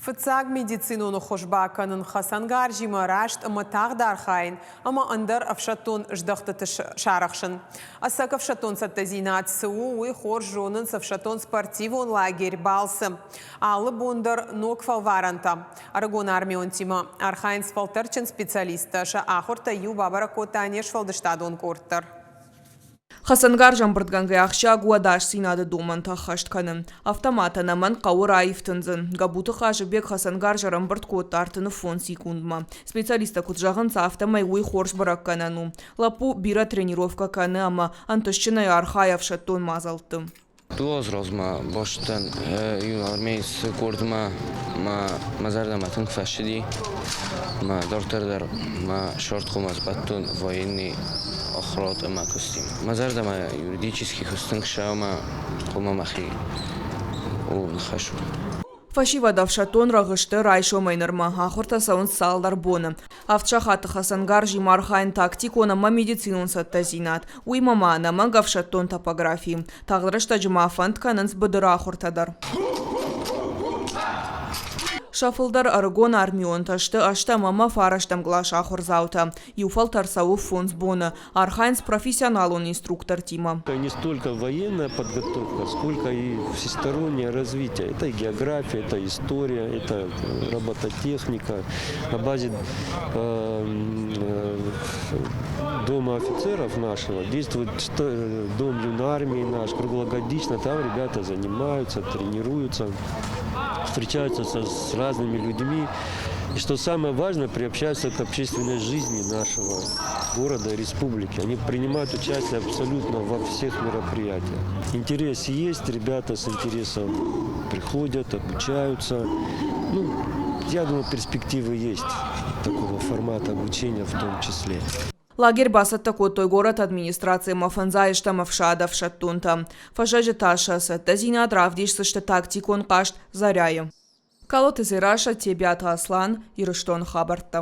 Фыцаг медицину хошбаканын Хасангар жима рашт ама тағдар хайын, ама андар афшатон ждақтыты шарақшын. Асак афшатон саттазинат сыу уй хор жонын сафшатон спортивон лагерь балсы. Алы бондар нокфал варанта. Арагон армион тима архайн сфалтарчын специалиста ша ахорта ю бабара котанеш фалдыштадон корттар. Хасангар жамбырдганга ахша гуадаш синады думан тахашт каным. Автомата наман қауыр айыфтынзын. Габуты хажыбек Хасангар жарамбырд кот артыны фон секундма. Специалиста кутжағынса автомай уй хорш барак канану. Лапу бира тренировка каны ама антышчынай архай авшаттон мазалты. Дуазразма баштан армейс кордма мазардама тынк фашиди ма дортердар ма шорт хумас баттун военный охрот ма костюм мазардама юридический хустынк шама хума махи у нахашу Фашива давшатон рағышты райшо майнырма, ахырта сауын салдар боны. Автшахаты Хасангар жимархайн тактикона ма медицинун саттазинат. Уй мама анама гавшаттон топографии. Тағдырышта жима фантканынс быдыра ахыртадар. Шафылдар аргон армион ташты ашта мама фараштам глаш ахурзаута. Юфал тарсау фонс боны. Архайнс профессионал он инструктор тима. Не столько военная подготовка, сколько и всестороннее развитие. Это и география, это история, это робототехника. На базе дома офицеров нашего действует дом юной армии наш круглогодично. Там ребята занимаются, тренируются, встречаются с разными людьми. И что самое важное, приобщаются к общественной жизни нашего города и республики. Они принимают участие абсолютно во всех мероприятиях. Интерес есть, ребята с интересом приходят, обучаются. Я думаю, перспективы есть такого формата обучения в том числе. Лагерь басат такой той город администрации мафанза иштамов шадов шаттунта. Фажажи таша саттазина дравдиш сышты тактикон кашт заряем. Калоты зираша тебе Аслан и Рыштон хабарта.